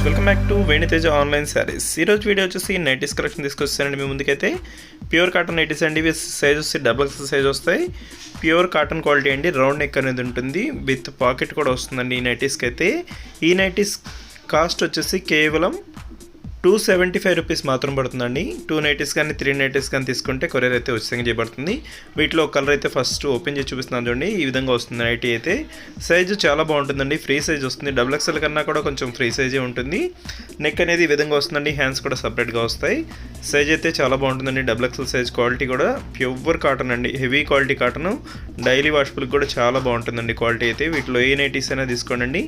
Welcome back to Venu Teja online saris. ఈరోజు video వచ్చేసి nighties collection తీసుకొచ్చానండి మీ ముందుకైతే. ప్యూర్ కాటన్ నైటీస్ అండి. ఇవి సైజ్ వచ్చి డబుల్ ఎక్స్ సైజ్ వస్తాయి. ప్యూర్ కాటన్ క్వాలిటీ అండి. రౌండ్ నెక్ అనేది ఉంటుంది, విత్ పాకెట్ కూడా వస్తుందండి ఈ నైటీస్కి అయితే. ఈ నైటీస్ కాస్ట్ వచ్చేసి కేవలం 275 రూపీస్ మాత్రం పడుతుందండి. 2 నైటీస్ కానీ 3 నైటీస్ కానీ తీసుకుంటే కొరియర్ అయితే ఉచితంగా చేయబడుతుంది. వీటిలో కలర్ అయితే ఫస్ట్ ఓపెన్ చేసి చూపిస్తున్నాను చూడండి. ఈ విధంగా వస్తుంది నైటీ అయితే. సైజు చాలా బాగుంటుందండి, ఫ్రీ సైజ్ వస్తుంది. డబుల్ ఎక్స్ఎల్ కన్నా కూడా కొంచెం ఫ్రీ సైజే ఉంటుంది. నెక్ అనేది ఈ విధంగా వస్తుందండి, హ్యాండ్స్ కూడా సపరేట్గా వస్తాయి. సైజ్ అయితే చాలా బాగుంటుందండి. Double XL size. క్వాలిటీ కూడా ప్యూర్ కాటన్ అండి, హెవీ క్వాలిటీ కాటన్. డైలీ వాష్బుల్కి కూడా చాలా బాగుంటుందండి క్వాలిటీ అయితే. వీటిలో ఏ నైటీస్ అయినా తీసుకోండి.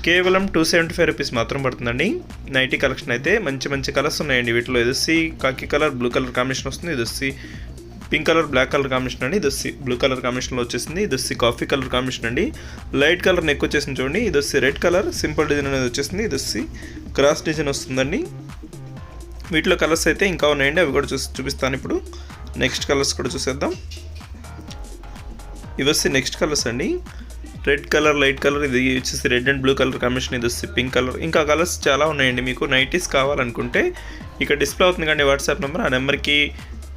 కేవలం 275 రూపీస్ మాత్రం పడుతుందండి. నైటీ కలెక్షన్ అయితే మంచి మంచి కలర్స్ ఉన్నాయండి వీటిలో. ఇది వచ్చి కాకి కలర్ బ్లూ కలర్ కాంబినేషన్ వస్తుంది. ఇది వచ్చి pink colour black colour combination అండి. ఇది వచ్చి బ్లూ కలర్ కాంబినేషన్లో వచ్చేసింది. ఇది వచ్చి కాఫీ కలర్ కాంబినేషన్ అండి. లైట్ కలర్ నెక్ వచ్చేసింది చూడండి. ఇది వచ్చి రెడ్ కలర్ సింపుల్ డిజైన్ అనేది వచ్చేసింది. ఇది వచ్చి క్రాస్ డిజైన్ వస్తుందండి. వీటిలో కలర్స్ అయితే ఇంకా ఉన్నాయండి, అవి కూడా చూపిస్తాను ఇప్పుడు. నెక్స్ట్ కలర్స్ కూడా చూసేద్దాం. ఇవి వచ్చి నెక్స్ట్ కలర్స్ అండి. రెడ్ కలర్, లైట్ కలర్, ఇది వచ్చేసి red and blue colour combination. ఇది వచ్చి పింక్ కలర్. ఇంకా కలర్స్ చాలా ఉన్నాయండి. మీకు నైటీస్ కావాలనుకుంటే ఇక్కడ డిస్ప్లే అవుతుంది కానీ వాట్సాప్ నెంబర్, ఆ నెంబర్కి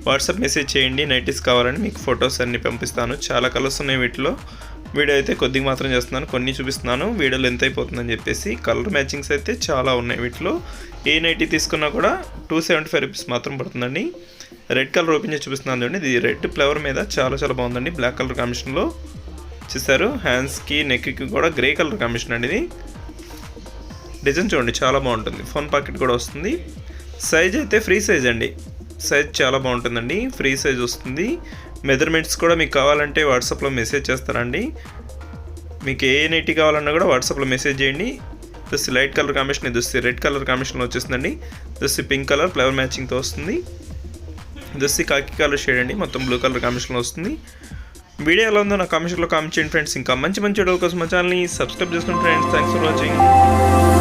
వాట్సాప్ మెసేజ్ చేయండి. నైటీస్ కావాలని మీకు ఫొటోస్ అన్ని పంపిస్తాను. చాలా కలర్స్ ఉన్నాయి వీటిలో. వీడియో అయితే కొద్దిగా మాత్రం చేస్తున్నాను, కొన్ని చూపిస్తున్నాను. వీడియో లెంత్ అయిపోతుందని చెప్పేసి. కలర్ మ్యాచింగ్స్ అయితే చాలా ఉన్నాయి వీటిలో. ఏ నైటీ తీసుకున్నా కూడా 275 రూపీస్ మాత్రం పడుతుందండి. రెడ్ కలర్ ఓపెన్ చేసి చూపిస్తున్నాను చూడండి. ఇది రెడ్ ఫ్లవర్ మీద చాలా చాలా బాగుందండి. బ్లాక్ కలర్ కాంబినేషన్లో చూసారు. హ్యాండ్స్కి నెక్కి కూడా గ్రే కలర్ కాంబినేషన్ అండి. ఇది డిజైన్ చూడండి చాలా బాగుంటుంది. ఫోన్ పాకెట్ కూడా వస్తుంది. సైజ్ అయితే ఫ్రీ సైజ్ అండి. సైజ్ చాలా బాగుంటుందండి, ఫ్రీ సైజ్ వస్తుంది. మెజర్మెంట్స్ కూడా మీకు కావాలంటే వాట్సాప్లో మెసేజ్ చేస్తారండి. మీకు ఏ నైటీ కావాలన్నా కూడా వాట్సాప్లో మెసేజ్ చేయండి. దస్ లైట్ కలర్ కాంబినేషన్, ఇది వస్తే రెడ్ కలర్ కాంబినేషన్లో వచ్చేస్తుందండి. దస్ పింక్ కలర్ ఫ్లవర్ మ్యాచింగ్తో వస్తుంది. దస్ కాకి కలర్ షేడ్ అండి, మొత్తం బ్లూ కలర్ కాంబినేషన్లో వస్తుంది. వీడియో ఎలా ఉందో నా కామెంట్స్లో కామెంట్ చేయండి ఫ్రెండ్స్. ఇంకా మంచి మంచి వీడియోల కోసం మా ఛానల్ని సబ్స్క్రైబ్ చేసుకోండి ఫ్రెండ్స్. Thanks for watching.